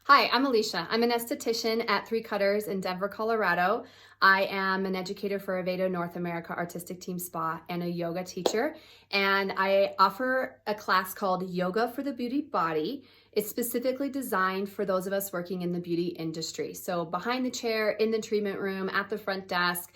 Hi, I'm Alicia. I'm an esthetician at Three Cutters in Denver, Colorado. I am an educator for Avedo North America Artistic Team Spa and a yoga teacher. And I offer a class called Yoga for the Beauty Body. It's specifically designed for those of us working in the beauty industry. So behind the chair, in the treatment room, at the front desk,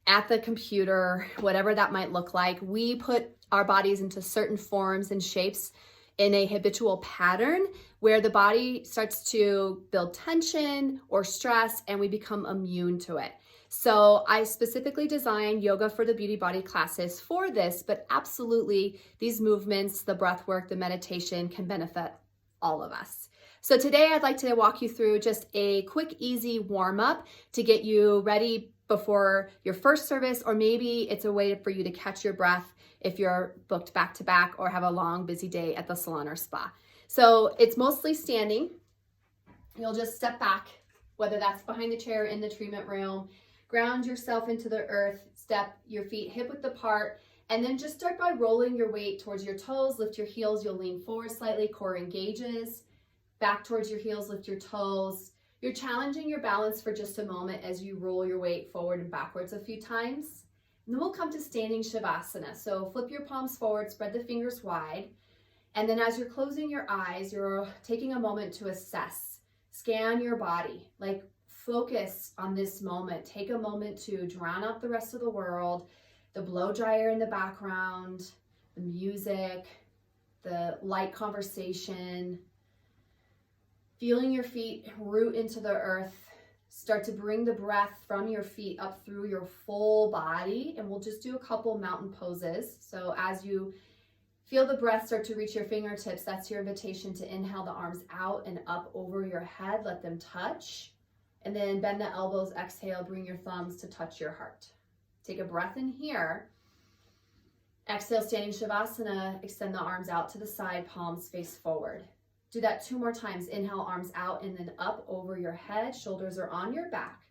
at the computer, whatever that might look like, we put our bodies into certain forms and shapes in a habitual pattern where the body starts to build tension or stress and we become immune to it. So I specifically designed Yoga for the Beauty Body classes for this, but absolutely these movements, the breath work, the meditation can benefit all of us. So today I'd like to walk you through just a quick, easy warm up to get you ready before your first service, or maybe it's a way for you to catch your breath if you're booked back to back or have a long, busy day at the salon or spa. So it's mostly standing. You'll just step back, whether that's behind the chair in the treatment room, ground yourself into the earth, step your feet hip width apart, and then just start by rolling your weight towards your toes. Lift your heels, you'll lean forward slightly, core engages, back towards your heels, lift your toes. You're challenging your balance for just a moment as you roll your weight forward and backwards a few times. And then we'll come to standing Shavasana. So flip your palms forward, spread the fingers wide. And then as you're closing your eyes, you're taking a moment to assess, scan your body, like focus on this moment. Take a moment to drown out the rest of the world, the blow dryer in the background, the music, the light conversation. Feeling your feet root into the earth, start to bring the breath from your feet up through your full body, and we'll just do a couple mountain poses. So as you feel the breath start to reach your fingertips, that's your invitation to inhale the arms out and up over your head, let them touch, and then bend the elbows, exhale, bring your thumbs to touch your heart. Take a breath in here. Exhale, standing Shavasana, extend the arms out to the side, palms face forward. Do that 2 more times. Inhale, arms out and then up over your head. Shoulders are on your back.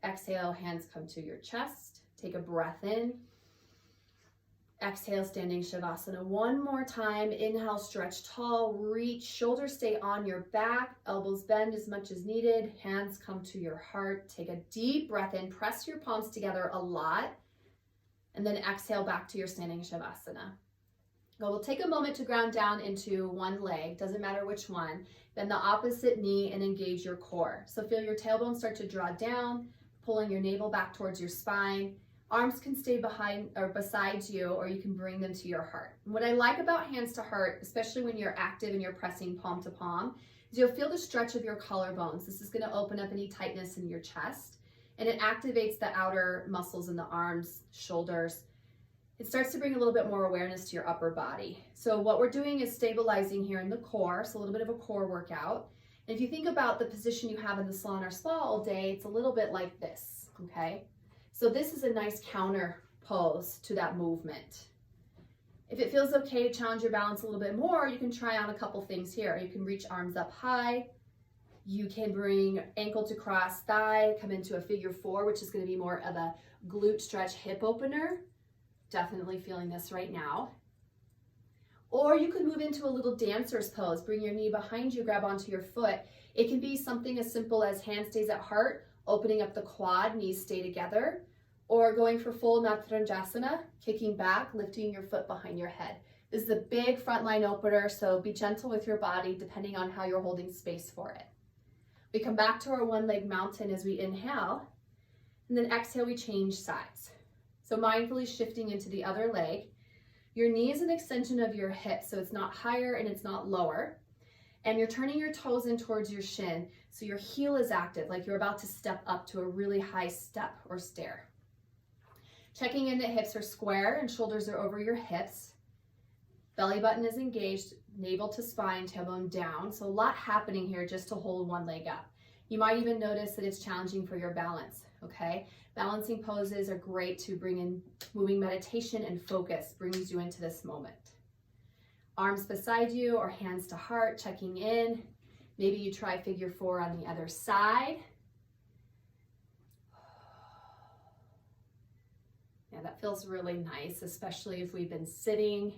Exhale, hands come to your chest. Take a breath in. Exhale, standing Shavasana. 1 more time. Inhale, stretch tall, reach. Shoulders stay on your back. Elbows bend as much as needed. Hands come to your heart. Take a deep breath in. Press your palms together a lot. And then exhale back to your standing Shavasana. We'll take a moment to ground down into one leg, doesn't matter which one, then the opposite knee and engage your core. So feel your tailbone start to draw down, pulling your navel back towards your spine. Arms can stay behind or beside you, or you can bring them to your heart. And what I like about hands to heart, especially when you're active and you're pressing palm to palm, is you'll feel the stretch of your collarbones. This is going to open up any tightness in your chest, and it activates the outer muscles in the arms, shoulders. It starts to bring a little bit more awareness to your upper body. So what we're doing is stabilizing here in the core, so a little bit of a core workout. And if you think about the position you have in the salon or spa all day, it's a little bit like this, okay? So this is a nice counter pose to that movement. If it feels okay to challenge your balance a little bit more, you can try out a couple things here. You can reach arms up high. You can bring ankle to cross thigh, come into a figure 4, which is going to be more of a glute stretch hip opener. Definitely feeling this right now. Or you could move into a little dancer's pose. Bring your knee behind you, grab onto your foot. It can be something as simple as hand stays at heart, opening up the quad, knees stay together, or going for full Natranjasana, kicking back, lifting your foot behind your head. This is a big front line opener, so be gentle with your body depending on how you're holding space for it. We come back to our one leg mountain as we inhale, and then exhale, we change sides. So mindfully shifting into the other leg. Your knee is an extension of your hip, so it's not higher and it's not lower. And you're turning your toes in towards your shin, so your heel is active, like you're about to step up to a really high step or stair. Checking in that hips are square and shoulders are over your hips. Belly button is engaged, navel to spine, tailbone down. So a lot happening here just to hold one leg up. You might even notice that it's challenging for your balance, okay? Balancing poses are great to bring in moving meditation and focus, brings you into this moment. Arms beside you or hands to heart, checking in. Maybe you try figure 4 on the other side. Yeah, that feels really nice, especially if we've been sitting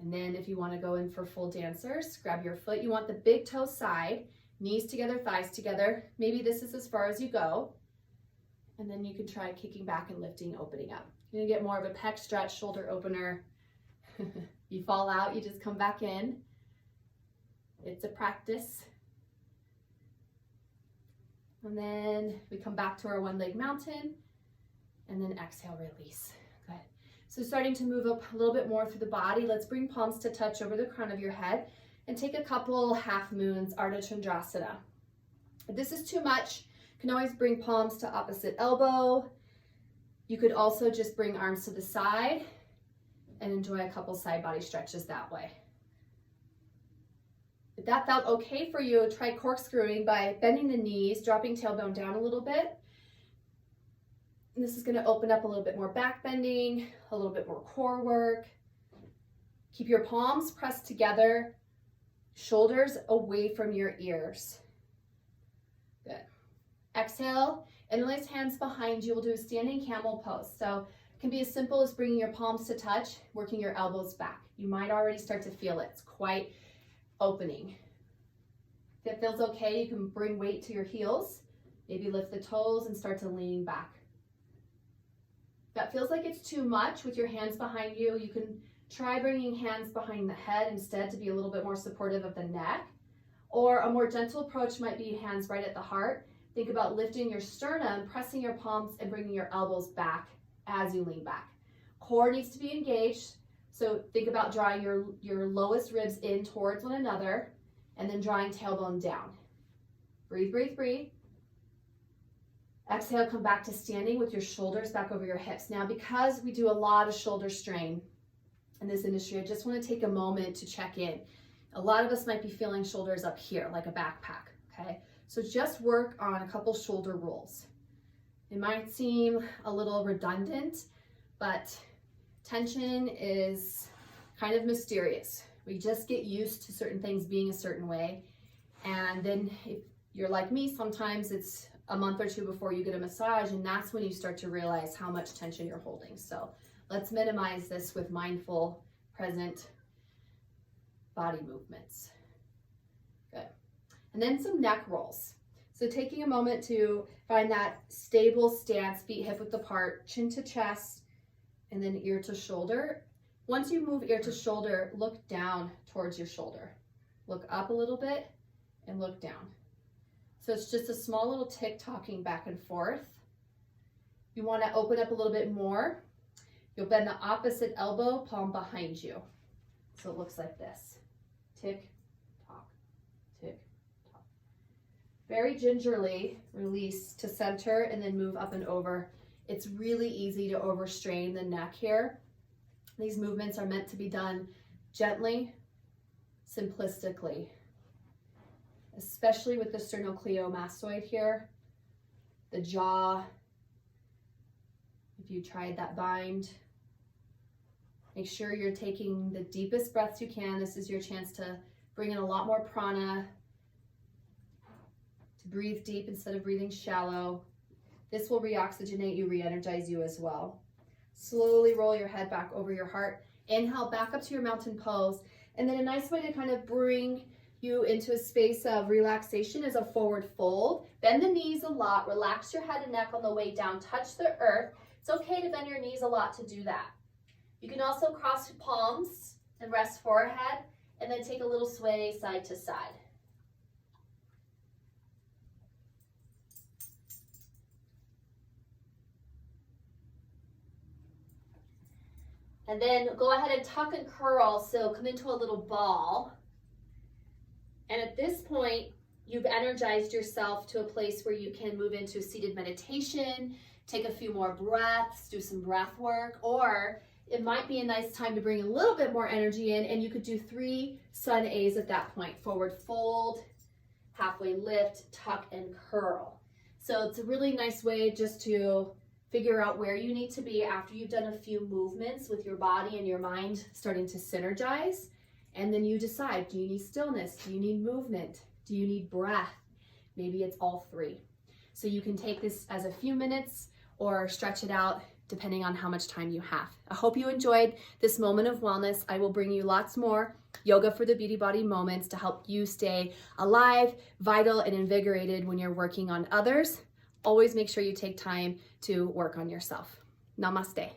And then if you want to go in for full dancers, grab your foot. You want the big toe side, knees together, thighs together. Maybe this is as far as you go. And then you can try kicking back and lifting, opening up. You're gonna get more of a pec stretch, shoulder opener. You fall out, you just come back in. It's a practice. And then we come back to our one leg mountain, and then exhale, release. Good. So starting to move up a little bit more through the body. Let's bring palms to touch over the crown of your head and take a couple half moons, Ardha Chandrasana. If this is too much, you can always bring palms to opposite elbow. You could also just bring arms to the side and enjoy a couple side body stretches that way. If that felt okay for you, try corkscrewing by bending the knees, dropping tailbone down a little bit. And this is going to open up a little bit more back bending, a little bit more core work. Keep your palms pressed together, shoulders away from your ears. Good. Exhale, interlace hands behind you. We'll do a standing camel pose. So it can be as simple as bringing your palms to touch, working your elbows back. You might already start to feel it. It's quite opening. If it feels okay, you can bring weight to your heels. Maybe lift the toes and start to lean back. If that feels like it's too much with your hands behind you, you can try bringing hands behind the head instead to be a little bit more supportive of the neck. Or a more gentle approach might be hands right at the heart. Think about lifting your sternum, pressing your palms, and bringing your elbows back as you lean back. Core needs to be engaged. So think about drawing your lowest ribs in towards one another and then drawing tailbone down. Breathe, breathe, breathe. Exhale, come back to standing with your shoulders back over your hips. Now, because we do a lot of shoulder strain in this industry, I just want to take a moment to check in. A lot of us might be feeling shoulders up here like a backpack, okay? So just work on a couple shoulder rolls. It might seem a little redundant, but tension is kind of mysterious. We just get used to certain things being a certain way. And then if you're like me, sometimes it's a month or two before you get a massage, and that's when you start to realize how much tension you're holding. So let's minimize this with mindful, present body movements. Good. And then some neck rolls. So taking a moment to find that stable stance, feet hip width apart, chin to chest, and then ear to shoulder. Once you move ear to shoulder, look down towards your shoulder. Look up a little bit and look down. So it's just a small little tick-tocking back and forth. You want to open up a little bit more. You'll bend the opposite elbow, palm behind you. So it looks like this. Tick, tock, tick, tock. Very gingerly release to center and then move up and over. It's really easy to overstrain the neck here. These movements are meant to be done gently, simplistically, especially with the sternocleidomastoid here, the jaw. If you tried that bind, make sure you're taking the deepest breaths you can. This is your chance to bring in a lot more prana, to breathe deep instead of breathing shallow. This will reoxygenate you, re-energize you as well. Slowly roll your head back over your heart. Inhale back up to your mountain pose. And then a nice way to kind of bring you into a space of relaxation is a forward fold. Bend the knees a lot. Relax your head and neck on the way down. Touch the earth. It's okay to bend your knees a lot to do that. You can also cross palms and rest forehead, and then take a little sway side to side. And then go ahead and tuck and curl, so come into a little ball. And at this point, you've energized yourself to a place where you can move into seated meditation, take a few more breaths, do some breath work, or it might be a nice time to bring a little bit more energy in, and you could do 3 sun A's at that point. Forward fold, halfway lift, tuck, and curl. So it's a really nice way just to figure out where you need to be after you've done a few movements with your body and your mind starting to synergize. And then you decide, do you need stillness? Do you need movement? Do you need breath? Maybe it's all 3. So you can take this as a few minutes or stretch it out depending on how much time you have. I hope you enjoyed this moment of wellness. I will bring you lots more yoga for the beauty body moments to help you stay alive, vital, and invigorated when you're working on others. Always make sure you take time to work on yourself. Namaste.